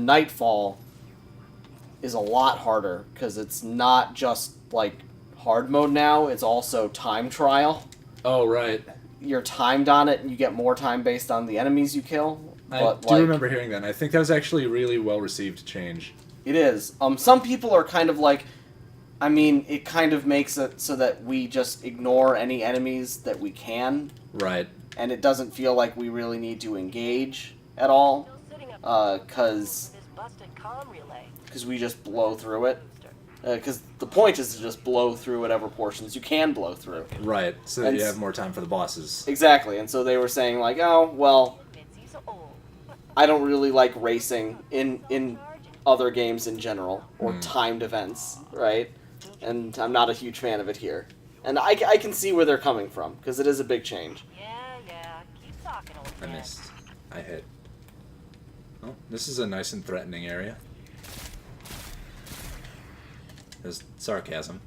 Nightfall is a lot harder, because it's not just, like, hard mode now, it's also time trial. Oh, right. You're timed on it, and you get more time based on the enemies you kill. I do remember hearing that, and I think that was actually a really well-received change. It is. Some people are kind of like... I mean, it kind of makes it so that we just ignore any enemies that we can. Right. And it doesn't feel like we really need to engage at all. Because we just blow through it. Because the point is to just blow through whatever portions you can blow through. Right, so that you have more time for the bosses. Exactly, and so they were saying, like, oh, well, I don't really like racing in other games in general, or timed events, right? And I'm not a huge fan of it here. And I can see where they're coming from, because it is a big change. Yeah, keep talking, old I man. missed. I hit. Oh, this is a nice and threatening area. There's sarcasm.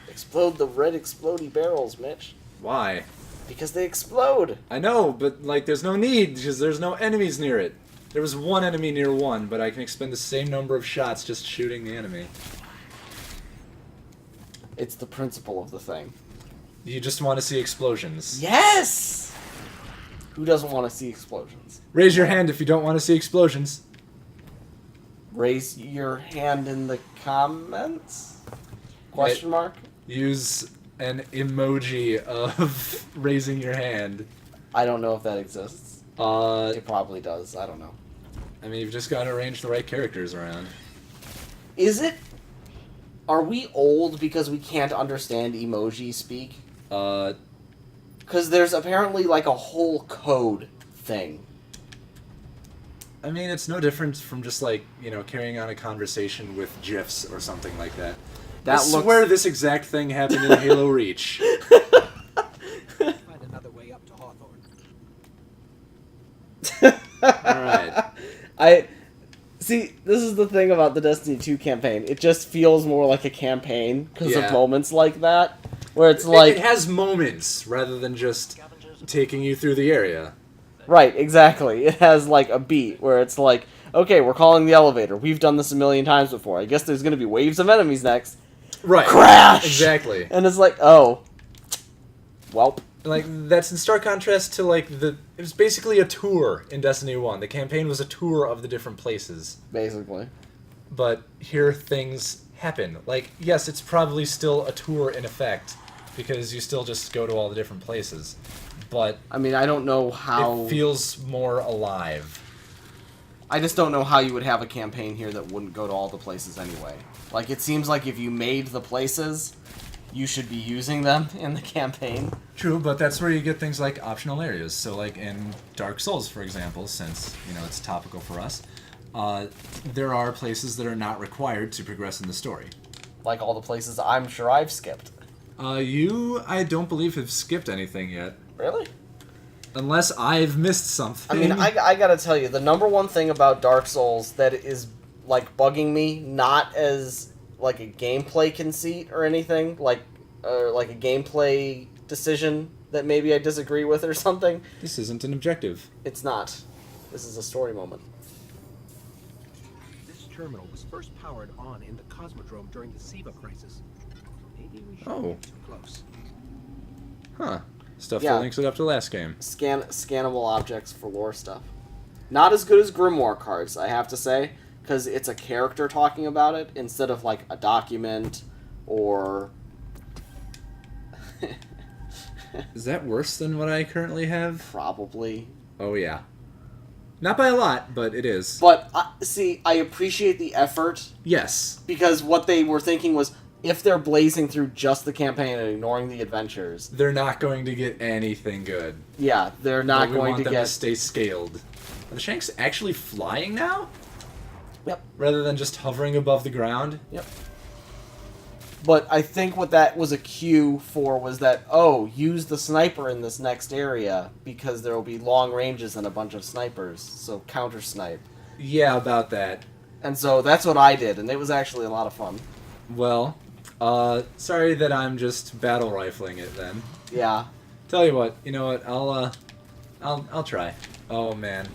Explode the red explodey barrels, Mitch. Why? Because they explode. I know, but, like, there's no need, because there's no enemies near it. There was one enemy near one, but I can expend the same number of shots just shooting the enemy. It's the principle of the thing. You just want to see explosions. Yes! Who doesn't want to see explosions? Raise your hand if you don't want to see explosions. Raise your hand in the comments? Question mark? Use an emoji of raising your hand. I don't know if that exists. It probably does. I don't know. I mean, you've just got to arrange the right characters around. Is it? Are we old because we can't understand emoji speak? Because there's apparently like a whole code thing. I mean, it's no different from just like, you know, carrying on a conversation with GIFs or something like that. I swear this exact thing happened in Halo Reach. Find another way up to Hawthorne. Alright. See, this is the thing about the Destiny 2 campaign. It just feels more like a campaign because of moments like that. Where it's like... It has moments rather than just taking you through the area. Right, exactly. It has like a beat where it's like, okay, we're calling the elevator. We've done this a million times before. I guess there's going to be waves of enemies next. Right. Crash! Exactly. And it's like, oh. Welp. Like, that's in stark contrast to, like, it was basically a tour in Destiny 1. The campaign was a tour of the different places. Basically. But here things happen. Like, yes, it's probably still a tour in effect, because you still just go to all the different places. But... I mean, I don't know how... It feels more alive. I just don't know how you would have a campaign here that wouldn't go to all the places anyway. Like, it seems like if you made the places, you should be using them in the campaign. True, but that's where you get things like optional areas. So, like, in Dark Souls, for example, since, you know, it's topical for us, there are places that are not required to progress in the story. Like all the places I'm sure I've skipped. I don't believe, have skipped anything yet. Really? Unless I've missed something. I mean, I gotta tell you, the number one thing about Dark Souls that is, like, bugging me, not as, like, a gameplay conceit or anything, like a gameplay decision that maybe I disagree with or something. This isn't an objective. It's not. This is a story moment. This terminal was first powered on in the Cosmodrome during the SIVA crisis. Maybe we should get too close. Huh. Stuff that links it up to the last game. Scannable objects for lore stuff. Not as good as Grimoire cards, I have to say, because it's a character talking about it instead of, like, a document or... Is that worse than what I currently have? Probably. Oh, yeah. Not by a lot, but it is. But, see, I appreciate the effort. Yes. Because what they were thinking was, if they're blazing through just the campaign and ignoring the adventures... They're not going to get anything good. Yeah, they're not going to get... We want them to stay scaled. Are the Shanks actually flying now? Yep. Rather than just hovering above the ground? Yep. But I think what that was a cue for was that, oh, use the sniper in this next area, because there will be long ranges and a bunch of snipers, so counter-snipe. Yeah, about that. And so that's what I did, and it was actually a lot of fun. Well, sorry that I'm just battle rifling it then. Yeah. Tell you what, you know what, I'll try. Oh man.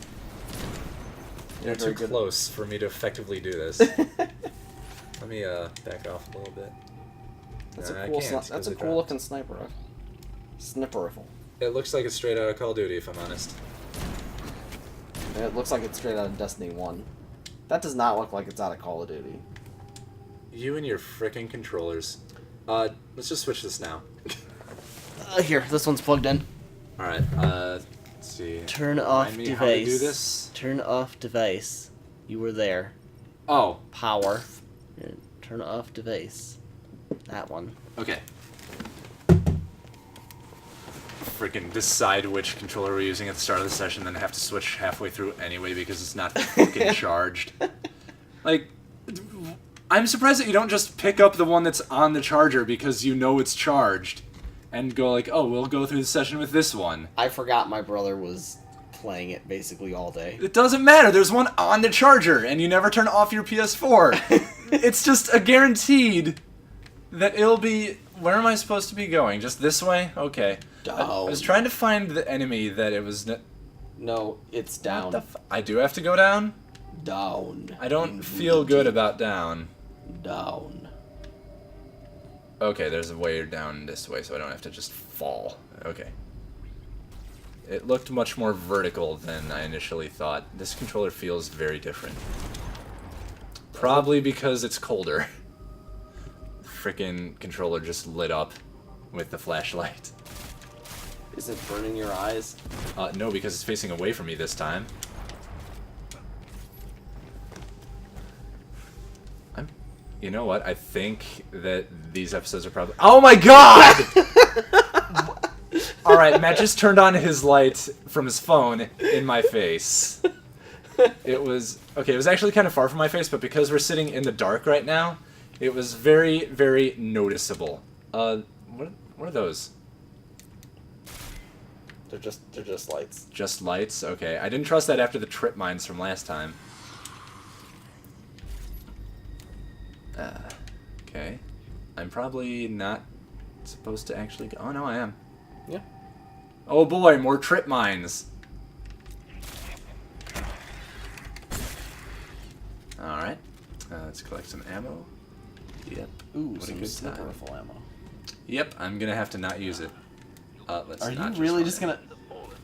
They're too close for me to effectively do this. Let me back off a little bit. That's Nah, a cool. I can't, That's 'cause a it cool dropped. looking sniper rifle. Sniper rifle. It looks like it's straight out of Call of Duty, if I'm honest. It looks like it's straight out of Destiny 1. That does not look like it's out of Call of Duty. You and your frickin' controllers. Let's just switch this now. Here, this one's plugged in. Alright, let's see. Turn off Remind me device. how to do this? Turn off device. You were there. Oh, Power. Turn off device. That one. okay. Freaking decide which controller we're using at the start of the session, then have to switch halfway through anyway because it's not fucking charged. Like, I'm surprised that you don't just pick up the one that's on the charger because you know it's charged and go like, oh, we'll go through the session with this one. I forgot my brother was playing it basically all day. It doesn't matter. There's one on the charger and you never turn off your PS4. It's just a guaranteed that it'll be... Where am I supposed to be going? Just this way? Okay. I was trying to find the enemy that it was... No, it's down. I do have to go down? Down. I don't feel good about down. Down. Okay, there's a way down this way, so I don't have to just fall. Okay. It looked much more vertical than I initially thought. This controller feels very different. Probably because it's colder. The frickin' controller just lit up with the flashlight. Is it burning your eyes? No, because it's facing away from me this time. You know what? I think that these episodes are probably... Oh my god! Alright, Matt just turned on his light from his phone in my face. It was... Okay, it was actually kind of far from my face, but because we're sitting in the dark right now, it was very, very noticeable. What are those? They're just lights. Just lights? Okay. I didn't trust that after the trip mines from last time. Okay. I'm probably not supposed to actually go... Oh, no, I am. Yeah. Oh boy, more trip mines. Alright. Let's collect some ammo. Yep. Ooh, what a some good sniper time. rifle ammo. Yep, I'm gonna have to not use it. Let's Are not you really run just it. gonna...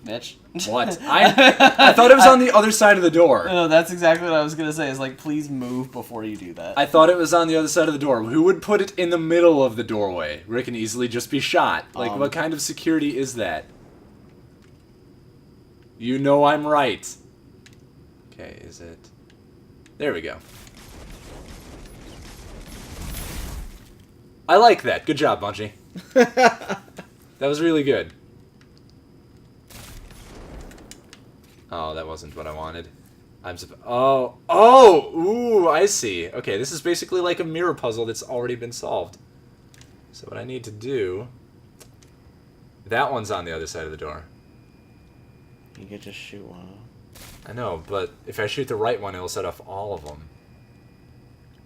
Mitch? What? I thought it was on the other side of the door. No, that's exactly what I was gonna say. Is like, please move before you do that. I thought it was on the other side of the door. Who would put it in the middle of the doorway where it can easily just be shot? Like, what kind of security is that? You know I'm right. Okay, is it... There we go. I like that. Good job, Bungie. That was really good. Oh, that wasn't what I wanted. Ooh, I see. Okay, this is basically like a mirror puzzle that's already been solved. So what I need to do... That one's on the other side of the door. You could just shoot one. I know, but if I shoot the right one, it'll set off all of them.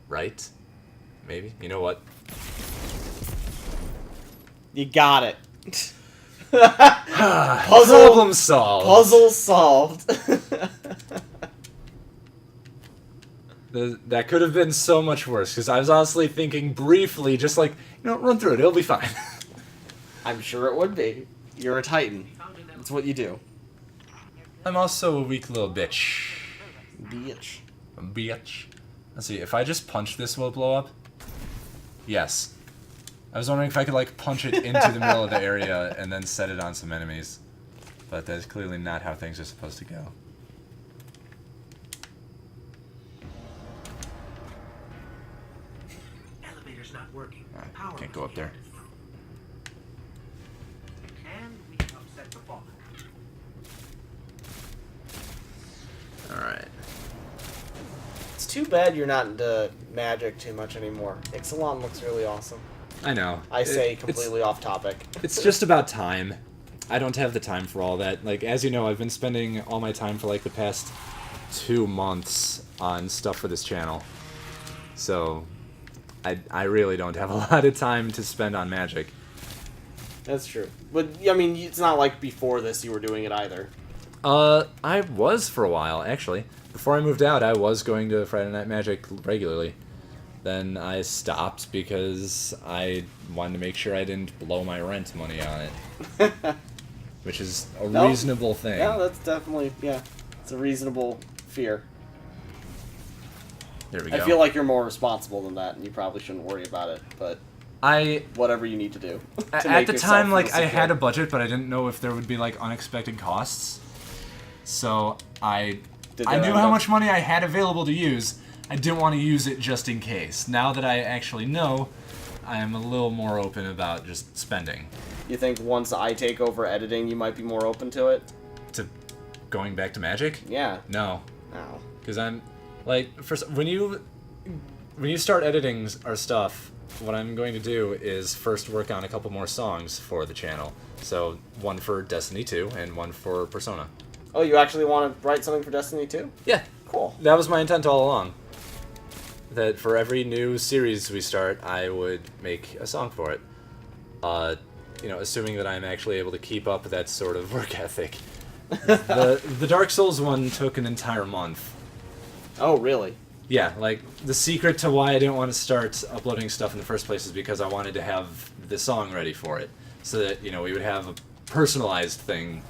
Right? Maybe? You know what? You got it. Problem solved. Puzzle solved. That could have been so much worse, because I was honestly thinking briefly, just like, run through it, it'll be fine. I'm sure it would be. You're a Titan. That's what you do. I'm also a weak little bitch. Bitch. A bitch. Let's see, if I just punch this, will it blow up? Yes. I was wondering if I could, like, punch it into the middle of the area and then set it on some enemies. But that's clearly not how things are supposed to go. Elevator's not working. I can't go up there. And we upset the fall. Alright. It's too bad you're not into magic too much anymore. Ixalan looks really awesome. I know. I say completely off topic. It's just about time. I don't have the time for all that. Like, as you know, I've been spending all my time for, like, the past 2 months on stuff for this channel. So, I really don't have a lot of time to spend on magic. That's true. But, I mean, it's not like before this you were doing it either. I was for a while, actually. Before I moved out, I was going to Friday Night Magic regularly. Then I stopped because I wanted to make sure I didn't blow my rent money on it. Which is a reasonable thing. Yeah, that's definitely, it's a reasonable fear. There we go. I feel like you're more responsible than that, and you probably shouldn't worry about it, but whatever you need to do. At the time, like, I had a budget, but I didn't know if there would be, like, unexpected costs. So I knew how much money I had available to use. I didn't want to use it just in case. Now that I actually know, I am a little more open about just spending. You think once I take over editing, you might be more open to it? To going back to Magic? Yeah. No. No. Because I'm, like, when you start editing our stuff, what I'm going to do is first work on a couple more songs for the channel. So, one for Destiny 2 and one for Persona. Oh, you actually want to write something for Destiny 2? Yeah. Cool. That was my intent all along. That for every new series we start, I would make a song for it. You know, assuming that I'm actually able to keep up that sort of work ethic. The Dark Souls one took an entire month. Oh, really? Yeah, like, the secret to why I didn't want to start uploading stuff in the first place is because I wanted to have the song ready for it. So that, you know, we would have a personalized thing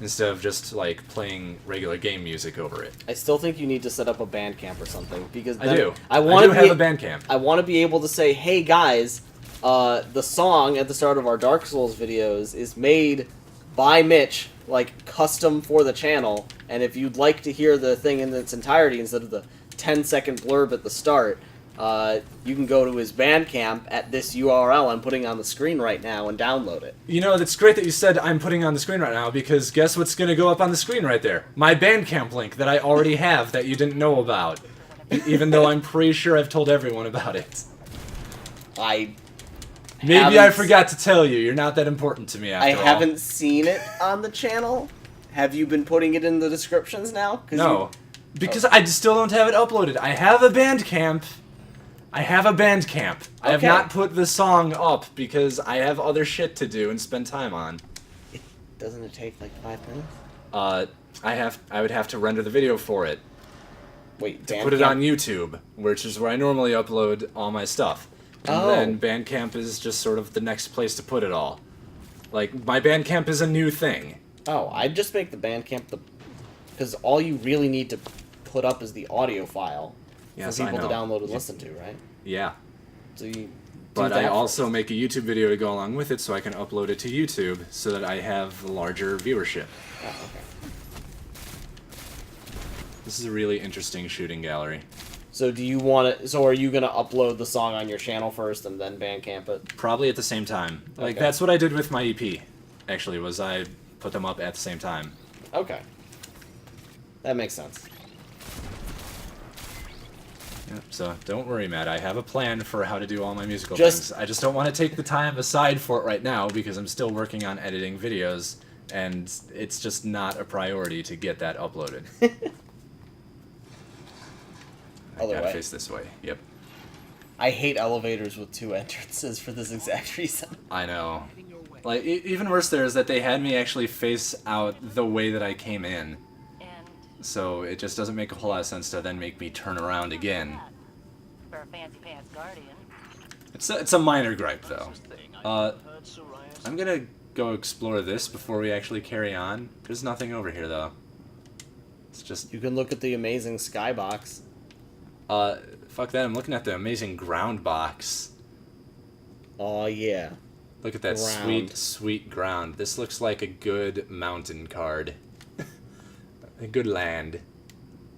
instead of just, like, playing regular game music over it. I still think you need to set up a Bandcamp or something, because I do. I do have a Bandcamp. I want to be able to say, hey guys, the song at the start of our Dark Souls videos is made by Mitch, like, custom for the channel, and if you'd like to hear the thing in its entirety instead of the 10-second blurb at the start, you can go to his Bandcamp at this URL I'm putting on the screen right now and download it. You know, it's great that you said I'm putting on the screen right now, because guess what's going to go up on the screen right there? My Bandcamp link that I already have that you didn't know about. Even though I'm pretty sure I've told everyone about it. Maybe I forgot to tell you. You're not that important to me after all. I haven't seen it on the channel. Have you been putting it in the descriptions now? No. Because I still don't have it uploaded. I have a Bandcamp. I have not put the song up because I have other shit to do and spend time on. Doesn't it take like 5 minutes? I would have to render the video for it. Wait, to put it on YouTube, which is where I normally upload all my stuff. And then Bandcamp is just sort of the next place to put it all. Like, my Bandcamp is a new thing. Oh, I'd just make the Bandcamp because all you really need to put up is the audio file for people to download and listen to, right? Yeah. So you. But I also make a YouTube video to go along with it so I can upload it to YouTube so that I have a larger viewership. Oh, okay. This is a really interesting shooting gallery. So do you want to? So are you gonna upload the song on your channel first and then Bandcamp it? Probably at the same time. Like, that's what I did with my EP. Actually, was I put them up at the same time. Okay. That makes sense. Yeah, so don't worry, Matt. I have a plan for how to do all my musical things. I just don't want to take the time aside for it right now because I'm still working on editing videos, and it's just not a priority to get that uploaded. I gotta face this way. Yep. I hate elevators with 2 entrances for this exact reason. I know. Like, even worse there is that they had me actually face out the way that I came in. So it just doesn't make a whole lot of sense to then make me turn around again. For a fancy pants guardian. It's a minor gripe, though. I'm gonna go explore this before we actually carry on. There's nothing over here, though. It's just... You can look at the amazing skybox. Fuck that, I'm looking at the amazing ground box. Aw, yeah. Look at that sweet, sweet ground. This looks like a good mountain card. A good land.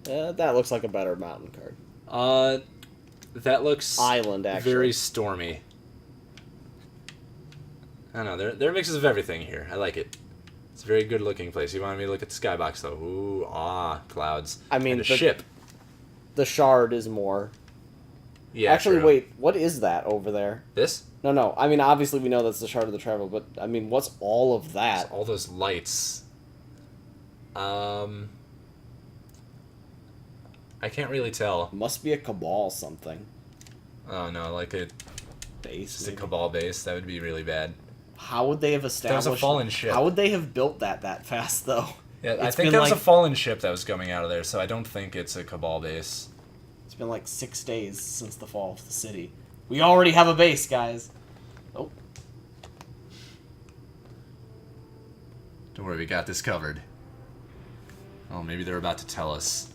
That looks like a better mountain card. That looks... Island, actually. Very stormy. I don't know, there are mixes of everything here. I like it. It's a very good looking place. You wanted me to look at the skybox, though. Ooh, clouds. I mean, and a ship. The shard is more... Yeah, actually, true. wait, what is that over there? This? No, I mean, obviously we know that's the Shard of the Travel, but, I mean, what's all of that? It's all those lights. I can't really tell. Must be a Cabal something. Oh, no, like a... Base, just a Cabal base. That would be really bad. How would they have established... That was a fallen ship. How would they have built that fast, though? Yeah, I It's think been that was a like- fallen ship that was coming out of there, so I don't think it's a Cabal base. It's been like 6 days since the fall of the city. We already have a base, guys. Oh, Don't worry, we got this covered. Oh, maybe they're about to tell us.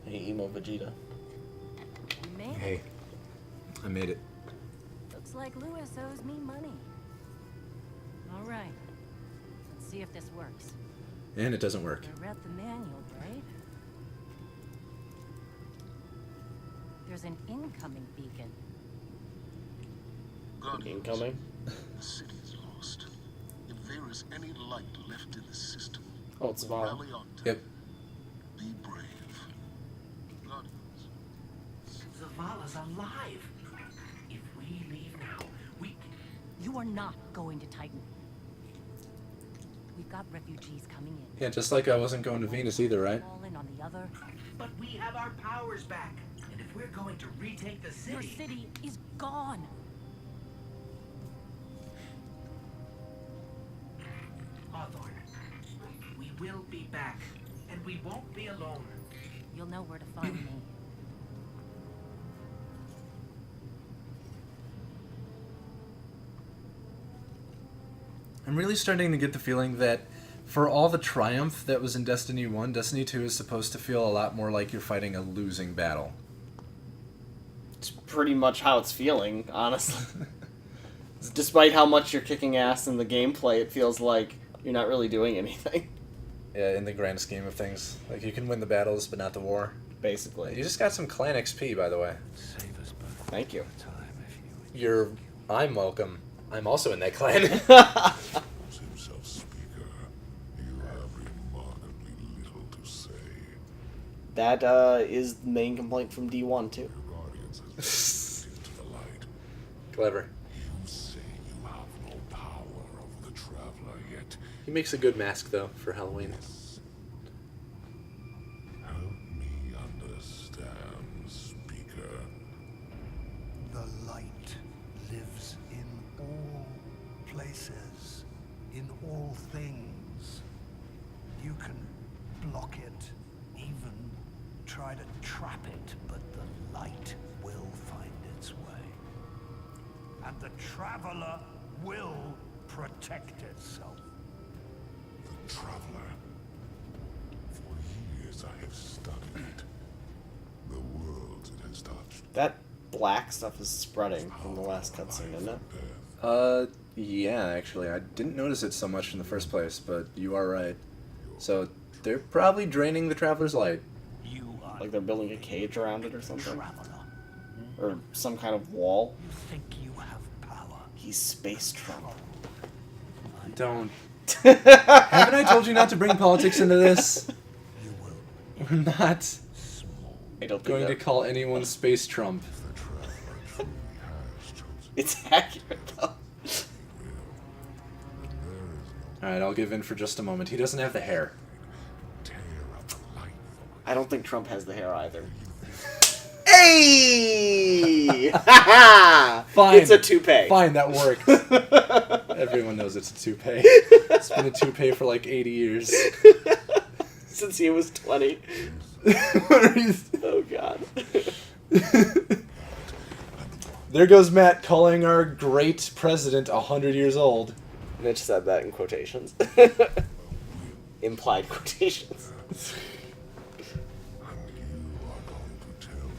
hey, emo Vegeta. You made it. Hey, I made it. Looks like Lewis owes me money. All right. Let's see if this works. And it doesn't work. You read the manual, right? There's an incoming beacon. Incoming. The city is lost. If there is any light left in the system, Oh, it's Val. rally on to Yep. it. Be brave. Guardians. Zavala's alive. If we leave now, we can... You are not going to Titan. We've got refugees coming in. Yeah, just like I wasn't going to Venus either, right? All in on the other. But we have our powers back. And if we're going to retake the Your city... city is gone. Hawthorne, we will be back. And we won't be alone. You'll know where to find me. I'm really starting to get the feeling that for all the triumph that was in Destiny 1, Destiny 2 is supposed to feel a lot more like you're fighting a losing battle. It's pretty much how it's feeling, honestly. Despite how much you're kicking ass in the gameplay, it feels like you're not really doing anything. Yeah, in the grand scheme of things. Like, you can win the battles, but not the war. Basically. You just got some clan XP, by the way. Save us both Thank you. time if you I'm welcome. I'm also in that clan. Himself speaker. You have remarkably little to say. That is the main complaint from D1, too. Your guardians has been into the light. Clever. You say you have no power over the traveler yet. He makes a good mask, though, for Halloween. Help me understand, speaker. The light lives in all places, in all things. You can block it, even try to trap it, but the light will find its way. And the traveler will protect itself. The traveler. For years I have studied it. The worlds it has touched. That black stuff is spreading from the last cutscene, isn't it? Yeah, actually. I didn't notice it so much in the first place, but you are right. So, they're probably draining the Traveler's light. You are Like they're building a cage around it or something? traveler. Or some kind of wall? You think you have power. He's Space Trump. Don't. Haven't I told you not to bring politics into this? You will We're not small. I don't think going to that... call anyone Space Trump. The traveler truly has chosen. It's accurate, though. There is no Alright, I'll give in for just a moment. He doesn't have the hair. tear of the light from I don't think Trump has the hair either. Hey! Fine. It's a toupee. Fine, that worked. Everyone knows it's a toupee. It's been a toupee for like 80 years. Since he was 20. Oh, God. There goes Matt calling our great president 100 years old. Mitch said that in quotations. Implied quotations. and you are going to tell.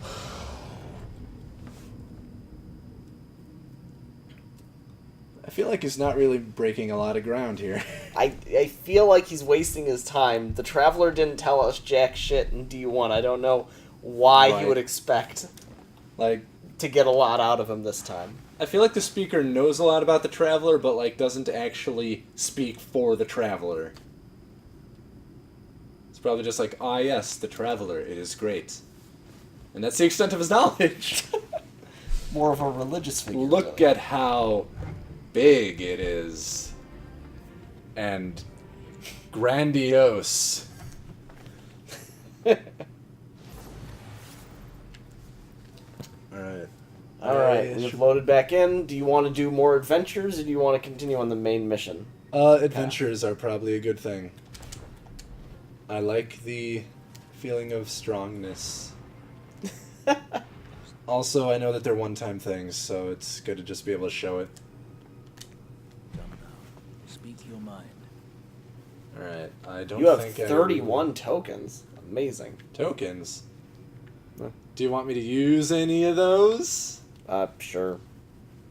I feel like he's not really breaking a lot of ground here. I feel like he's wasting his time. The Traveler didn't tell us jack shit in D1. I don't know why he Right. would expect Like, to get a lot out of him this time. I feel like the speaker knows a lot about the Traveler, but like doesn't actually speak for the Traveler. It's probably just like, ah yes, the Traveler, it is great. And that's the extent of his knowledge. More of a religious figure. Look at how big it is. And grandiose. Alright. Alright, you've loaded back in. Do you want to do more adventures, or do you want to continue on the main mission? Adventures are probably a good thing. I like the feeling of strongness. Also, I know that they're one-time things, so it's good to just be able to show it. Come now. Speak your mind. Alright, I don't You have think 31 tokens. Amazing. tokens. Huh. Do you want me to use any of those? Sure.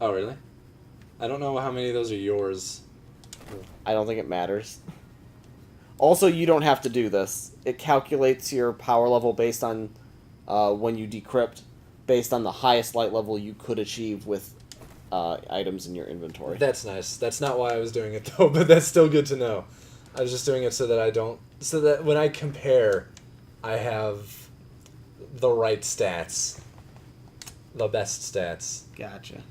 Oh, really? I don't know how many of those are yours. I don't think it matters. Also, you don't have to do this. It calculates your power level based on when you decrypt, based on the highest light level you could achieve with items in your inventory. That's nice. That's not why I was doing it, though, but that's still good to know. I was just doing it so that I don't... So that when I compare, I have the right stats. The best stats. Gotcha.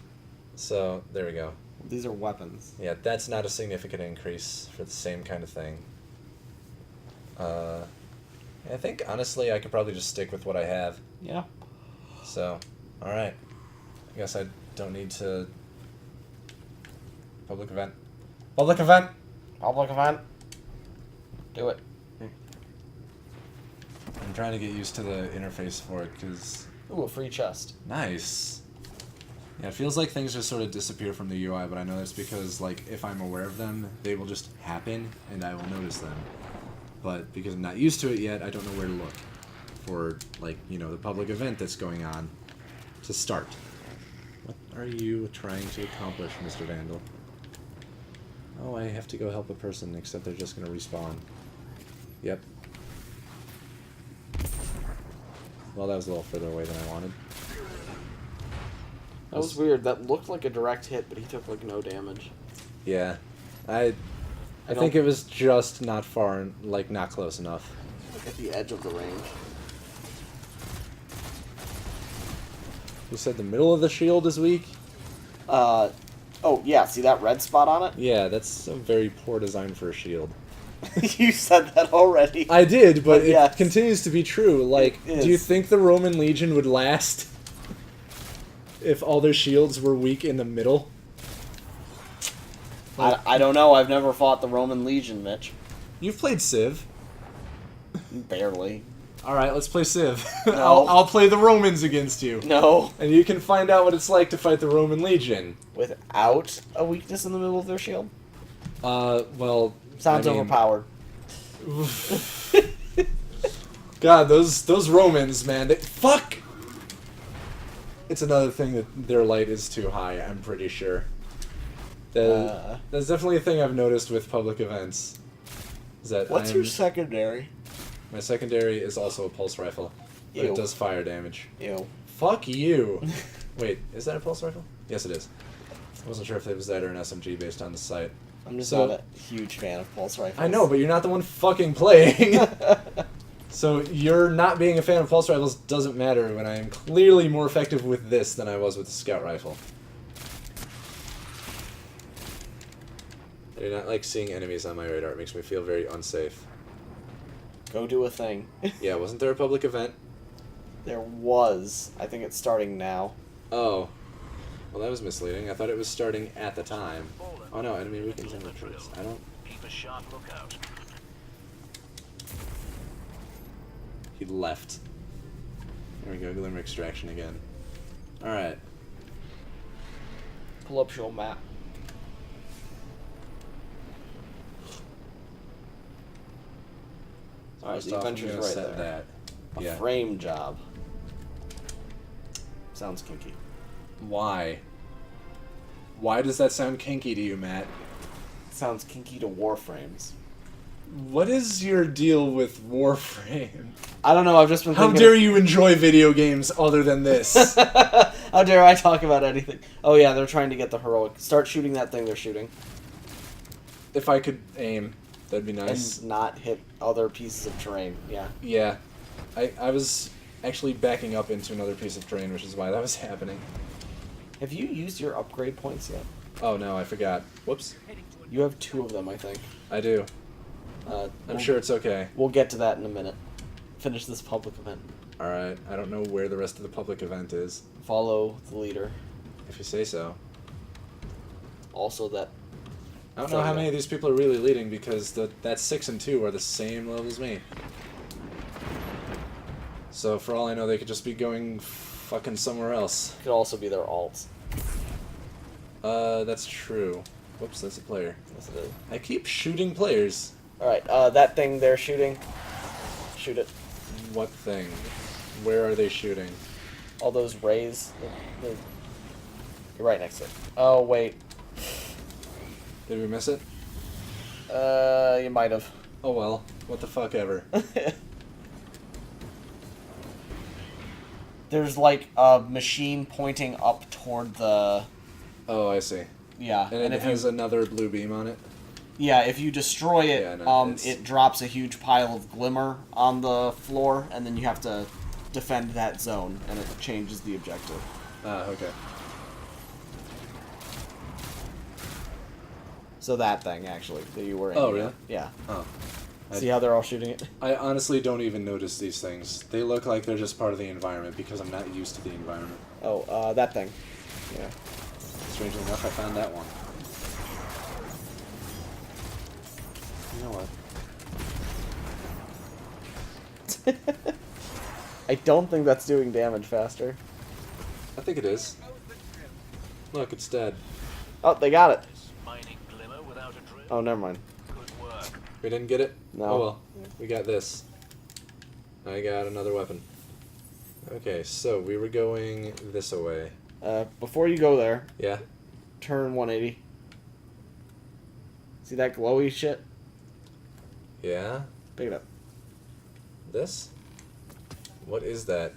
So, there we go. These are weapons. Yeah, that's not a significant increase for the same kind of thing. I think, honestly, I could probably just stick with what I have. Yeah. So, alright. I guess I don't need to... Public event. Public event! Public event. Do it. I'm trying to get used to the interface for it, because... Ooh, a free chest. Nice. Yeah, it feels like things just sort of disappear from the UI, but I know that's because, like, if I'm aware of them, they will just happen, and I will notice them. But because I'm not used to it yet, I don't know where to look for, like, you know, the public event that's going on to start. What are you trying to accomplish, Mr. Vandal? Oh, I have to go help a person, except they're just going to respawn. Yep. Well, that was a little further away than I wanted. That was weird. That looked like a direct hit, but he took, like, no damage. Yeah. I think it was just not far, like, not close enough. Like at the edge of the range. You said the middle of the shield is weak? Oh, yeah, see that red spot on it? Yeah, that's a very poor design for a shield. You said that already. I did, but it yes. continues to be true. Like, It do you is. think the Roman Legion would last if all their shields were weak in the middle? I don't know. I've never fought the Roman Legion, Mitch. You've played Civ. Barely. Alright, let's play Civ. No. I'll play the Romans against you. No. And you can find out what it's like to fight the Roman Legion. Without a weakness in the middle of their shield? Well... Sounds I mean, overpowered. God, those Romans, man, fuck! It's another thing that their light is too high, I'm pretty sure. That's definitely a thing I've noticed with public events. Is that What's your secondary? My secondary is also a pulse rifle, but Ew. it does fire damage. Ew. Fuck you! Wait, is that a pulse rifle? Yes, it is. I wasn't sure if it was that or an SMG based on the site. I'm just So- not a huge fan of pulse rifles. I know, but you're not the one fucking playing. So you're not being a fan of pulse rifles doesn't matter when I am clearly more effective with this than I was with the scout rifle. I do not like seeing enemies on my radar. It makes me feel very unsafe. Go do a thing. Yeah, wasn't there a public event? There was. I think it's starting now. Oh. Well, that was misleading. I thought it was starting at the time. Oh no, enemy weakens and retreats. I don't... Keep a sharp lookout. He left. There we go, Glimmer Extraction again. Alright. Pull up your map. Alright, First the off, I'm adventure's gonna right set there. that. A Yeah. frame job. Sounds kinky. Why? Why does that sound kinky to you, Matt? Sounds kinky to Warframes. What is your deal with Warframe? I don't know, I've just been How thinking... dare you enjoy video games other than this? How dare I talk about anything? Oh yeah, they're trying to get the heroic. Start shooting that thing they're shooting. If I could aim, that'd be nice. And not hit other pieces of terrain, yeah. Yeah. I was actually backing up into another piece of terrain, which is why that was happening. Have you used your upgrade points yet? Oh no, I forgot. Whoops. You have 2 of them, I think. I do. I'm sure it's okay. We'll get to that in a minute. Finish this public event. Alright, I don't know where the rest of the public event is. Follow the leader. If you say so. Also that... I don't know how many of these people are really leading because that 6 and 2 are the same level as me. So for all I know, they could just be going fucking somewhere else. Could also be their alts. That's true. Whoops, that's a player. Yes, it is. I keep shooting players. Alright, that thing they're shooting. Shoot it. What thing? Where are they shooting? All those rays. You're right next to it. Oh, wait. Did we miss it? You might have. Oh well. What the fuck ever. There's like a machine pointing up toward the... Oh, I see. Yeah. And it if has you... another blue beam on it? Yeah, if you destroy it, Yeah, no, it drops a huge pile of glimmer on the floor, and then you have to defend that zone, and it changes the objective. Okay. So that thing, actually, that you were in. Oh, really? Yeah. Oh. See how they're all shooting it? I honestly don't even notice these things. They look like they're just part of the environment because I'm not used to the environment. Oh, that thing. Yeah. Strangely enough, I found that one. You know what? I don't think that's doing damage faster. I think it is. Look, it's dead. Oh, they got it. Mining glimmer without a drill. Oh, never mind. Good work. We didn't get it? No. Oh well. We got this. I got another weapon. Okay, so we were going this away. Before you go there, Yeah? turn 180. See that glowy shit? Yeah? Pick it up. This? What is that?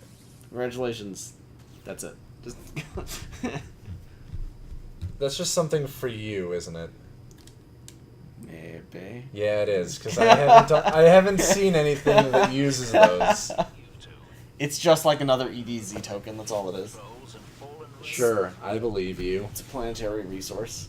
Congratulations. That's it. Just That's just something for you, isn't it? maybe. Yeah, it is, because I haven't seen anything that uses those. It's just like another EDZ token. That's all it is. Sure, I believe you. It's a planetary resource.